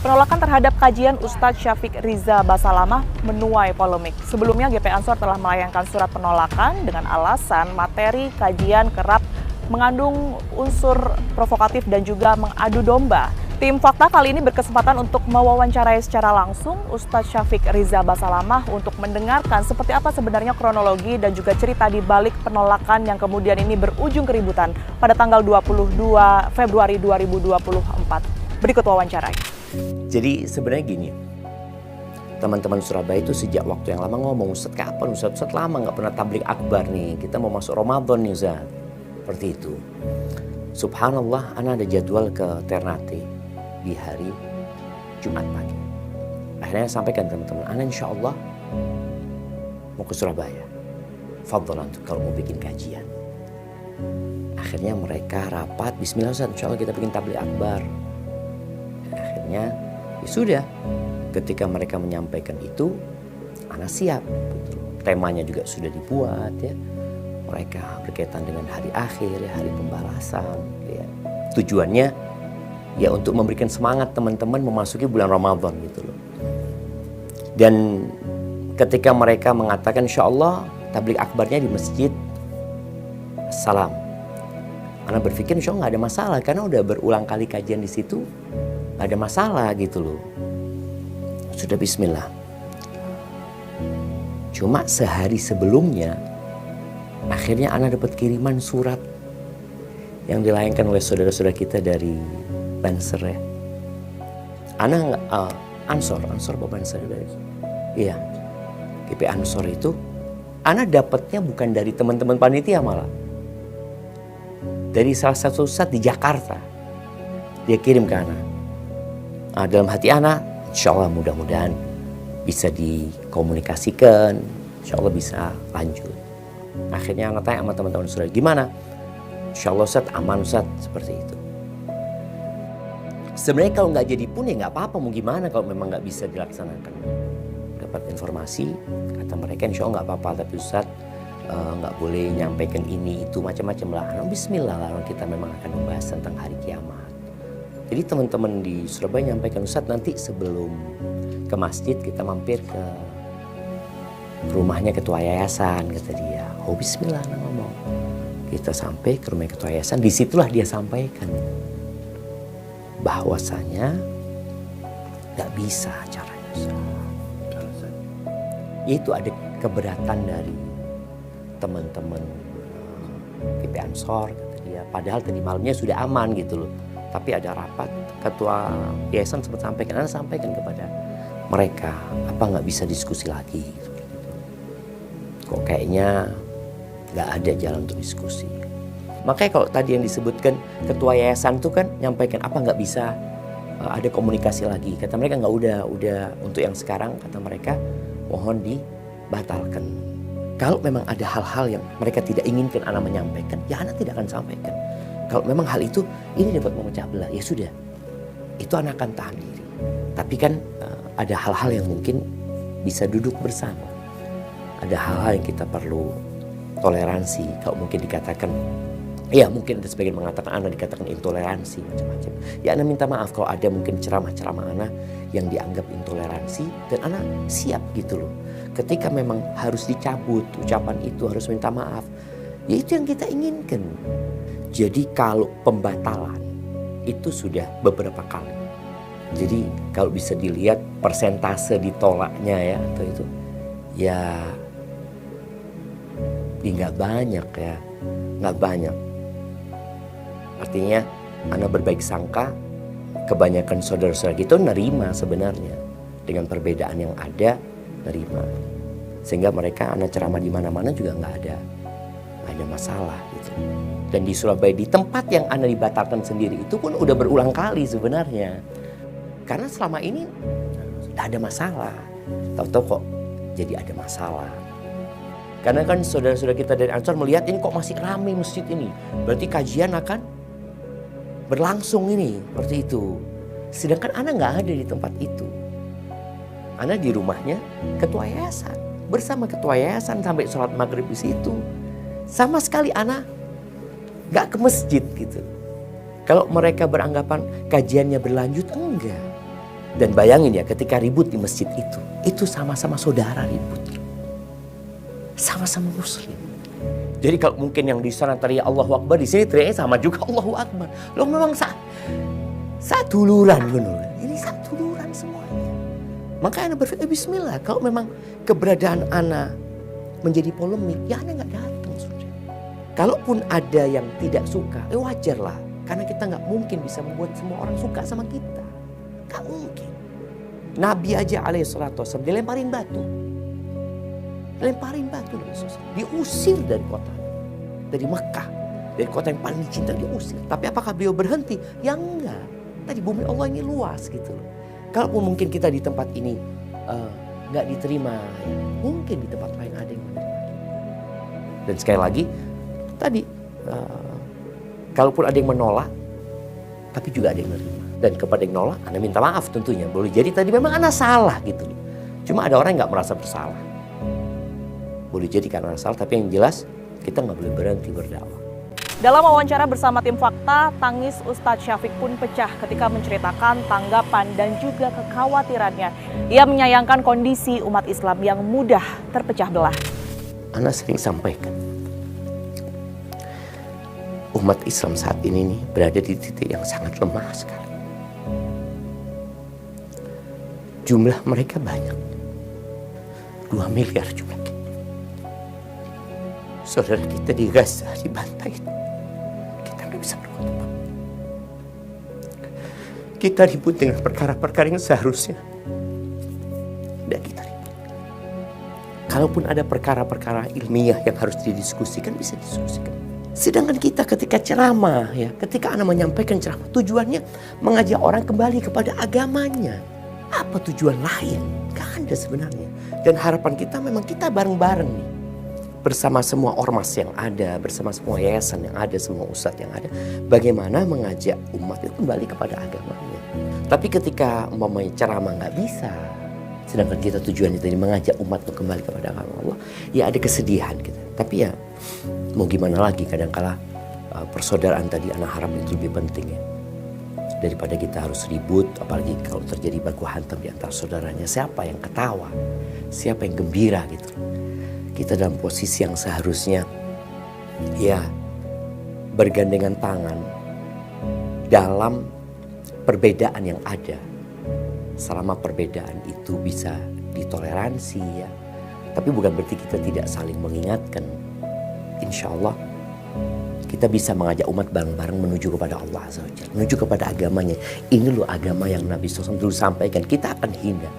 Penolakan terhadap kajian Ustadz Syafiq Riza Basalamah menuai polemik. Sebelumnya GP Ansor telah melayangkan surat penolakan dengan alasan materi kajian kerap mengandung unsur provokatif dan juga mengadu domba. Tim Fakta kali ini berkesempatan untuk mewawancarai secara langsung Ustadz Syafiq Riza Basalamah untuk mendengarkan seperti apa sebenarnya kronologi dan juga cerita di balik penolakan yang kemudian ini berujung keributan pada tanggal 22 Februari 2024. Berikut wawancarai. Jadi sebenarnya gini, teman-teman Surabaya itu sejak waktu yang lama ngomong, Ustadz kapan Ustadz lama nggak pernah tablik akbar nih, kita mau masuk Ramadan nih Ustadz. Seperti itu. Subhanallah, ana ada jadwal ke Ternate di hari Jumat pagi. Akhirnya sampaikan teman-teman, ana insya Allah mau ke Surabaya. Fadlan kalau mau bikin kajian. Akhirnya mereka rapat, bismillah Ustadz, insya Allah kita bikin tablik akbar. Akhirnya ya sudah, ketika mereka menyampaikan itu, ana siap. Temanya juga sudah dibuat ya. Mereka berkaitan dengan hari akhir, ya, hari pembalasan. Ya. Tujuannya ya untuk memberikan semangat teman-teman memasuki bulan Ramadan gitu loh. Dan ketika mereka mengatakan insya Allah tablik akbarnya di masjid Salam, ana berpikir insya Allah nggak ada masalah karena udah berulang kali kajian di situ, nggak ada masalah gitu loh. Sudah bismillah. Cuma sehari sebelumnya akhirnya ana dapat kiriman surat yang dilayangkan oleh saudara-saudara kita dari Banser ya. Ana Ansor Bapak Banser dari. Iya. GP Ansor itu ana dapatnya bukan dari teman-teman panitia malah. Dari salah satu ustadz di Jakarta. Dia kirim ke ana. Dalam hati ana, insya Allah mudah-mudahan bisa dikomunikasikan, insya Allah bisa lanjut. Akhirnya anak tanya sama teman-teman saudara, gimana? Insya Allah Ustadz, aman Ustadz, seperti itu. Sebenarnya kalau nggak jadi pun ya nggak apa-apa, mau gimana kalau memang nggak bisa dilaksanakan. Dapat informasi, kata mereka insya Allah nggak apa-apa, tapi Ustadz nggak boleh nyampaikan ini, itu, macam-macam lah. Nah, bismillah lah, kita memang akan membahas tentang hari kiamat. Jadi teman-teman di Surabaya nyampaikan, Ustadz nanti sebelum ke masjid kita mampir ke rumahnya ketua yayasan, kata dia. Oh bismillah, ngomong. Kita sampai ke rumah ketua yayasan, disitulah dia sampaikan bahwasanya nggak bisa caranya. Itu ada keberatan dari teman-teman GP Ansor, kata dia. Padahal tadi malamnya sudah aman gitu loh. Tapi ada rapat, ketua yayasan sempat sampaikan, Anda sampaikan kepada mereka, apa nggak bisa diskusi lagi? Kok kayaknya nggak ada jalan untuk diskusi. Makanya kalau tadi yang disebutkan ketua yayasan itu kan nyampaikan apa nggak bisa ada komunikasi lagi. Kata mereka nggak, udah untuk yang sekarang kata mereka mohon dibatalkan. Kalau memang ada hal-hal yang mereka tidak inginkan anak menyampaikan, ya anak tidak akan sampaikan. Kalau memang hal itu ini dapat memecah belah, ya sudah, itu anak akan tahan diri. Tapi kan ada hal-hal yang mungkin bisa duduk bersama. Ada hal-hal yang kita perlu toleransi. Kalau mungkin dikatakan, ya mungkin ada sebagian mengatakan anak dikatakan intoleransi macam-macam. Ya anak minta maaf kalau ada mungkin ceramah-ceramah anak yang dianggap intoleransi, dan anak siap gitu loh. Ketika memang harus dicabut ucapan itu, harus minta maaf, ya itu yang kita inginkan. Jadi kalau pembatalan itu sudah beberapa kali. Jadi kalau bisa dilihat persentase ditolaknya ya atau itu, ya nggak banyak ya, nggak banyak. Artinya anak berbaik sangka, kebanyakan saudara-saudara kita nerima sebenarnya dengan perbedaan yang ada, nerima. Sehingga mereka anak ceramah di mana-mana juga nggak ada masalah gitu. Dan di Surabaya di tempat yang anak dibatalkan sendiri itu pun udah berulang kali sebenarnya. Karena selama ini nggak ada masalah. Tahu-tahu kok jadi ada masalah. Karena kan saudara-saudara kita dari Ansor melihat ini kok masih ramai masjid ini. Berarti kajian akan berlangsung ini, seperti itu. Sedangkan anak nggak ada di tempat itu. Anak di rumahnya ketua yayasan. Bersama ketua yayasan sampai sholat maghrib di situ. Sama sekali anak nggak ke masjid gitu. Kalau mereka beranggapan kajiannya berlanjut, enggak. Dan bayangin ya, ketika ribut di masjid itu sama-sama saudara ribut. Sama-sama muslim. Jadi kalau mungkin yang di sana teriak Allahu Akbar, di sini teriaknya sama juga Allahu Akbar. Lo memang satu duluran gitu. Ini satu duluran semuanya. Maka Ana berpikir bismillah, kalau memang keberadaan Ana menjadi polemik, ya Ana nggak datang sudah. Kalaupun ada yang tidak suka, wajar lah. Karena kita nggak mungkin bisa membuat semua orang suka sama kita. Nggak mungkin. Nabi aja alaihissalatu wassalam dilemparin batu. Lemparin batu dari sosok. Diusir dari kota. Dari Mekah. Dari kota yang paling dicinta diusir. Tapi apakah beliau berhenti? Ya enggak. Tadi bumi Allah ini luas gitu loh. Kalaupun mungkin kita di tempat ini nggak diterima. Ya, mungkin di tempat lain ada yang menerima. Dan sekali lagi. Tadi. Kalaupun ada yang menolak. Tapi juga ada yang menerima. Dan kepada yang nolak, Ana minta maaf tentunya. Boleh jadi tadi memang Ana salah gitu loh. Cuma ada orang yang nggak merasa bersalah. Boleh jadi karena salah, tapi yang jelas kita nggak boleh berhenti berdakwah. Dalam wawancara bersama tim Fakta, tangis Ustadz Syafiq pun pecah ketika menceritakan tanggapan dan juga kekhawatirannya. Ia menyayangkan kondisi umat Islam yang mudah terpecah belah. Ana sering sampaikan, umat Islam saat ini nih berada di titik yang sangat lemah sekali. Jumlah mereka banyak, 2 miliar jumlah. Saudara kita di Gaza dibantai, kita nggak bisa berbuat apa. Kita ribut dengan perkara-perkara yang seharusnya tidak kita ribut. Kalaupun ada perkara-perkara ilmiah yang harus didiskusikan, bisa didiskusikan. Sedangkan kita ketika ceramah, ya, ketika Ana menyampaikan ceramah, tujuannya mengajak orang kembali kepada agamanya. Apa tujuan lain? Gak ada sebenarnya. Dan harapan kita memang kita bareng-bareng nih. Bersama semua ormas yang ada, bersama semua yayasan yang ada, semua ustadz yang ada, bagaimana mengajak umat itu kembali kepada agamanya. Tapi ketika umpamanya ceramah nggak bisa, sedangkan kita tujuannya tadi mengajak umat untuk kembali kepada agama Allah, ya ada kesedihan gitu. Tapi ya mau gimana lagi, kadangkala persaudaraan tadi anak harap itu lebih penting ya. Daripada kita harus ribut, apalagi kalau terjadi baku hantam di antara saudaranya, siapa yang ketawa, siapa yang gembira gitu. Kita dalam posisi yang seharusnya ya bergandengan tangan dalam perbedaan yang ada. Selama perbedaan itu bisa ditoleransi ya. Tapi bukan berarti kita tidak saling mengingatkan. Insya Allah kita bisa mengajak umat bareng-bareng menuju kepada Allah Azza wa Jalla, menuju kepada agamanya. Ini loh agama yang Nabi SAW dulu sampaikan. Kita akan hina.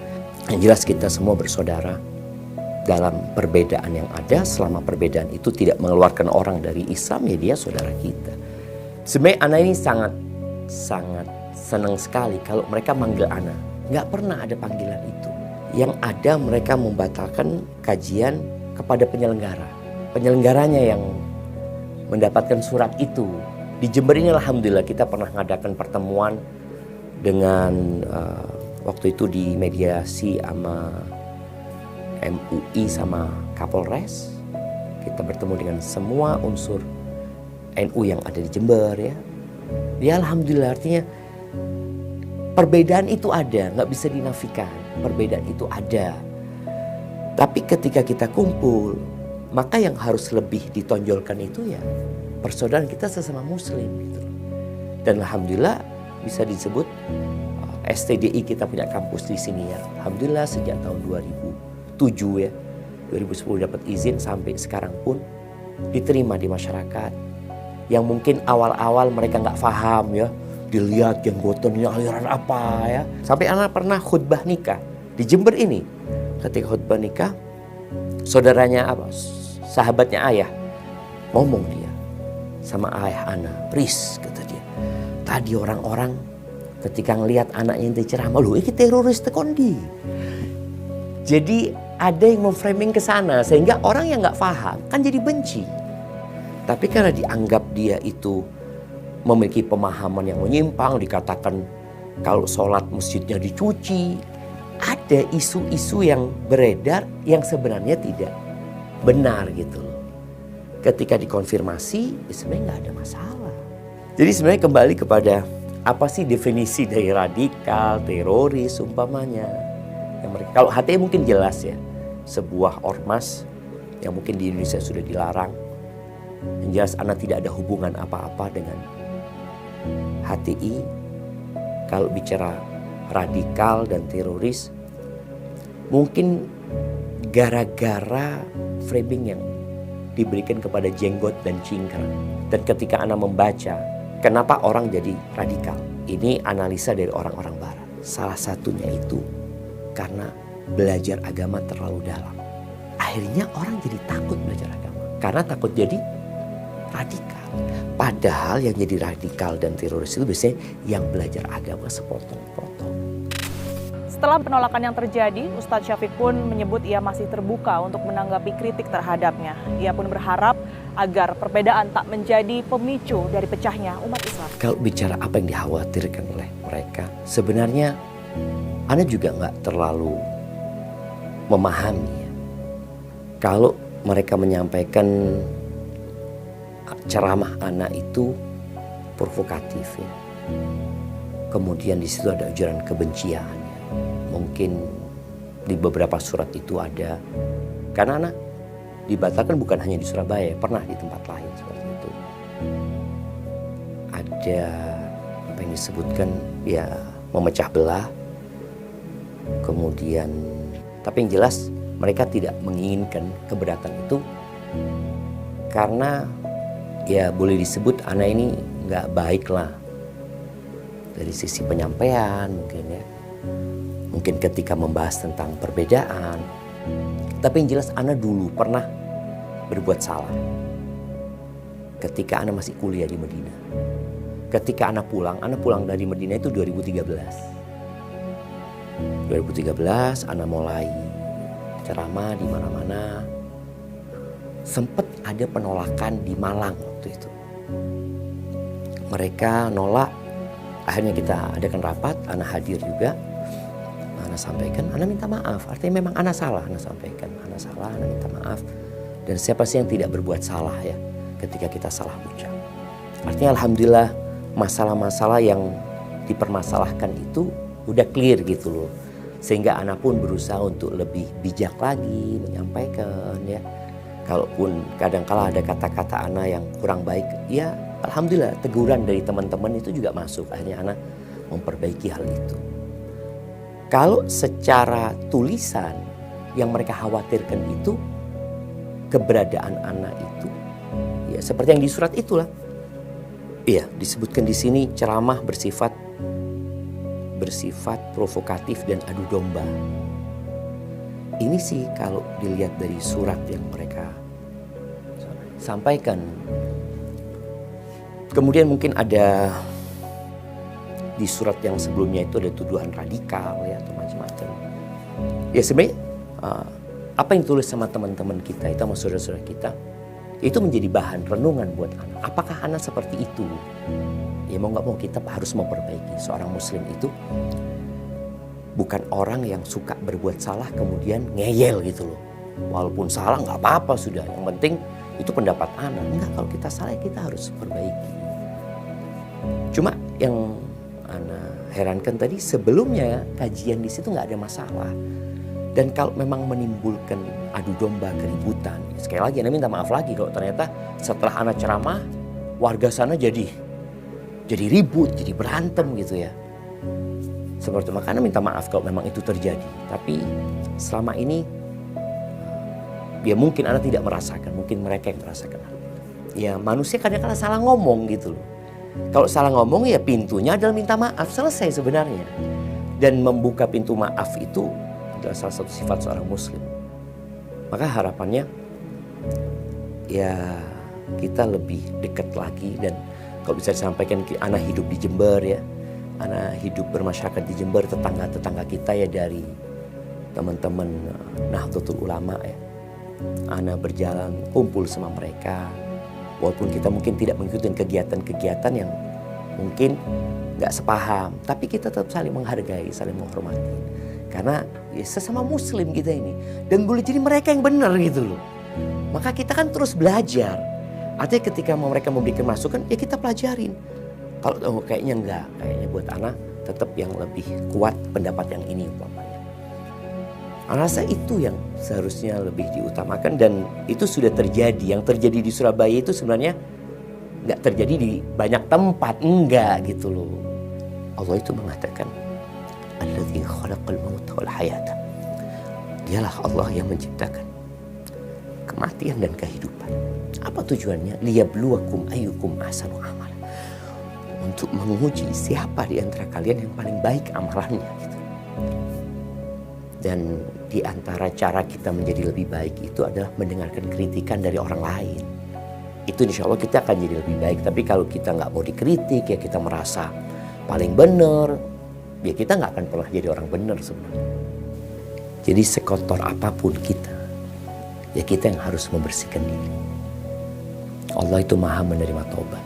Yang jelas kita semua bersaudara dalam perbedaan yang ada. Selama perbedaan itu tidak mengeluarkan orang dari Islam, ya dia saudara kita. Sebenarnya Ana ini sangat senang sekali kalau mereka manggil Ana. Nggak pernah ada panggilan itu. Yang ada mereka membatalkan kajian kepada penyelenggara. Penyelenggaranya yang mendapatkan surat itu. Di Jember ini alhamdulillah kita pernah mengadakan pertemuan dengan waktu itu di mediasi sama MUI sama Kapolres. Kita bertemu dengan semua unsur NU yang ada di Jember ya. Ya alhamdulillah, artinya perbedaan itu ada, nggak bisa dinafikan. Perbedaan itu ada. Tapi ketika kita kumpul, maka yang harus lebih ditonjolkan itu ya persaudaraan kita sesama muslim gitu. Dan alhamdulillah bisa disebut STDI kita punya kampus di sini ya. Alhamdulillah sejak tahun 2007 ya, 2010 dapat izin sampai sekarang pun diterima di masyarakat. Yang mungkin awal-awal mereka nggak paham ya, dilihat jenggotannya aliran apa ya. Sampai anak pernah khutbah nikah di Jember ini. Ketika khutbah nikah, saudaranya apa? Sahabatnya ayah ngomong dia sama ayah anak, "Pris," kata dia, "tadi orang-orang ketika ngelihat anaknya yang ceramah, loh ini teroris tekondi." Jadi ada yang memframing ke sana sehingga orang yang nggak paham kan jadi benci. Tapi karena dianggap dia itu memiliki pemahaman yang menyimpang, dikatakan kalau sholat masjidnya dicuci, ada isu-isu yang beredar yang sebenarnya tidak benar gitu loh. Ketika dikonfirmasi, ya sebenarnya nggak ada masalah. Jadi sebenarnya kembali kepada apa sih definisi dari radikal, teroris umpamanya. Yang mereka, kalau HTI mungkin jelas ya, sebuah ormas yang mungkin di Indonesia sudah dilarang. Yang jelas anak tidak ada hubungan apa-apa dengan HTI. Kalau bicara radikal dan teroris, mungkin gara-gara framing yang diberikan kepada jenggot dan cingkrang. Dan ketika anak membaca, kenapa orang jadi radikal? Ini analisa dari orang-orang barat. Salah satunya itu karena belajar agama terlalu dalam. Akhirnya orang jadi takut belajar agama. Karena takut jadi radikal. Padahal yang jadi radikal dan teroris itu biasanya yang belajar agama sepotong-potong. Setelah penolakan yang terjadi, Ustadz Syafiq pun menyebut ia masih terbuka untuk menanggapi kritik terhadapnya. Ia pun berharap agar perbedaan tak menjadi pemicu dari pecahnya umat Islam. Kalau bicara apa yang dikhawatirkan oleh mereka, sebenarnya Anda juga nggak terlalu memahami ya. Kalau mereka menyampaikan ceramah anak itu provokatif ya. Kemudian di situ ada ujaran kebencian. Mungkin di beberapa surat itu ada. Karena anak dibatalkan bukan hanya di Surabaya, pernah di tempat lain seperti itu. Ada apa yang disebutkan ya memecah belah. Kemudian tapi yang jelas mereka tidak menginginkan keberatan itu karena ya boleh disebut anak ini nggak baik lah dari sisi penyampaian mungkin ya. Mungkin ketika membahas tentang perbedaan. Tapi yang jelas anak dulu pernah berbuat salah. Ketika anak masih kuliah di Madinah. Ketika anak pulang dari Madinah itu 2013. 2013 anak mulai ceramah di mana-mana. Sempat ada penolakan di Malang waktu itu. Mereka nolak. Akhirnya kita adakan rapat, anak hadir juga. Anak sampaikan, anak minta maaf. Artinya memang anak salah, anak sampaikan. Anak salah, anak minta maaf. Dan siapa sih yang tidak berbuat salah ya ketika kita salah ucap. Artinya alhamdulillah masalah-masalah yang dipermasalahkan itu udah clear gitu loh. Sehingga anak pun berusaha untuk lebih bijak lagi menyampaikan ya. Kalaupun kadang-kala ada kata-kata anak yang kurang baik, ya alhamdulillah teguran dari teman-teman itu juga masuk. Akhirnya anak memperbaiki hal itu. Kalau secara tulisan yang mereka khawatirkan itu keberadaan anak itu ya seperti yang di surat itulah. Iya, disebutkan di sini ceramah bersifat provokatif dan adu domba. Ini sih kalau dilihat dari surat yang mereka sampaikan. Kemudian mungkin ada di surat yang sebelumnya itu ada tuduhan radikal ya atau macam-macam. Ya sebenarnya apa yang ditulis sama teman-teman kita itu sama saudara-saudara kita itu menjadi bahan renungan buat anak. Apakah anak seperti itu? Ya mau nggak mau kita harus memperbaiki. Seorang muslim itu bukan orang yang suka berbuat salah kemudian ngeyel gitu loh. Walaupun salah nggak apa-apa sudah. Yang penting itu pendapat anak. Enggak, kalau kita salah kita harus perbaiki. Cuma yang anak herankan tadi sebelumnya kajian di situ nggak ada masalah. Dan kalau memang menimbulkan adu domba keributan, sekali lagi anak minta maaf lagi kalau ternyata setelah anak ceramah warga sana jadi ribut, jadi berantem gitu ya. Seperti makanya minta maaf kalau memang itu terjadi. Tapi selama ini ya mungkin anak tidak merasakan, mungkin mereka yang merasakan. Ya manusia kadang-kadang salah ngomong gitu loh. Kalau salah ngomong ya pintunya adalah minta maaf, selesai sebenarnya. Dan membuka pintu maaf itu adalah salah satu sifat seorang muslim. Maka harapannya ya kita lebih dekat lagi. Dan kalau bisa disampaikan anak hidup di Jember ya, anak hidup bermasyarakat di Jember, tetangga-tetangga kita ya dari teman-teman Nahdlatul Ulama ya. Anak berjalan kumpul sama mereka. Walaupun kita mungkin tidak mengikuti kegiatan-kegiatan yang mungkin nggak sepaham, tapi kita tetap saling menghargai, saling menghormati. Karena ya sesama muslim kita ini. Dan boleh jadi mereka yang benar gitu loh. Maka kita kan terus belajar. Artinya ketika mereka memberikan masukan, ya kita pelajarin. Kalau kayaknya enggak, kayaknya buat anak tetap yang lebih kuat pendapat yang ini umpamanya. Anak rasa itu yang seharusnya lebih diutamakan dan itu sudah terjadi. Yang terjadi di Surabaya itu sebenarnya nggak terjadi di banyak tempat, enggak gitu loh. Allah itu mengatakan, Alladzi khalaqal mauta wal hayata. Dialah Allah yang menciptakan kematian dan kehidupan. Apa tujuannya? Liyabluwakum ayyukum ahsanu amal. Untuk menguji siapa di antara kalian yang paling baik amalannya gitu. Dan di antara cara kita menjadi lebih baik itu adalah mendengarkan kritikan dari orang lain. Itu insya Allah kita akan jadi lebih baik. Tapi kalau kita nggak mau dikritik, ya kita merasa paling benar, ya kita nggak akan pernah jadi orang benar sebenarnya. Jadi sekotor apapun kita, ya kita yang harus membersihkan diri. Allah itu maha menerima taubat.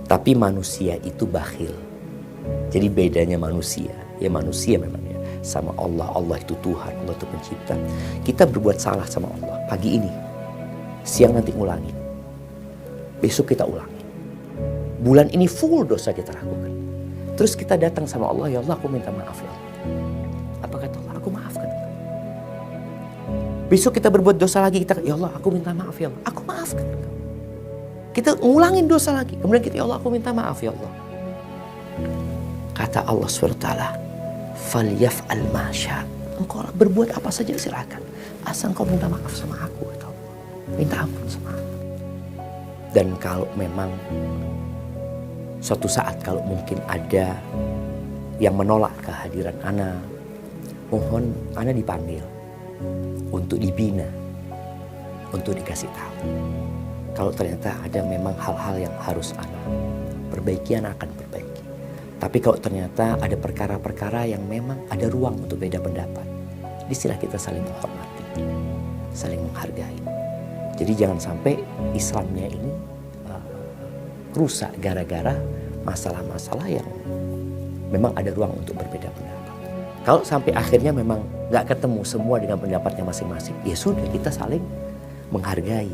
Tapi manusia itu bakhil. Jadi bedanya manusia, ya manusia memang ya, sama Allah. Allah itu Tuhan, Allah itu pencipta. Kita berbuat salah sama Allah pagi ini, siang nanti ngulangi. Besok kita ulangi. Bulan ini full dosa kita lakukan. Terus kita datang sama Allah, ya Allah aku minta maaf ya Allah. Apa kata Allah? Aku maafkan. Besok kita berbuat dosa lagi, kita ya Allah aku minta maaf ya Allah. Aku maafkan. Kita ngulangin dosa lagi. Kemudian kita ya Allah aku minta maaf ya Allah. Kata Allah SWT, falyaf'al ma syaa. Engkau berbuat apa saja silakan. Asal engkau minta maaf sama aku kata Allah. Minta ampun sama aku. Dan kalau memang suatu saat kalau mungkin ada yang menolak kehadiran ana, mohon ana dipanggil untuk dibina, untuk dikasih tahu. Kalau ternyata ada memang hal-hal yang harus ana perbaiki, ana akan perbaiki. Tapi kalau ternyata ada perkara-perkara yang memang ada ruang untuk beda pendapat, disinilah kita saling menghormati, saling menghargai. Jadi jangan sampai Islamnya ini rusak gara-gara masalah-masalah yang memang ada ruang untuk berbeda pendapat. Kalau sampai akhirnya memang nggak ketemu semua dengan pendapatnya masing-masing, ya sudah kita saling menghargai.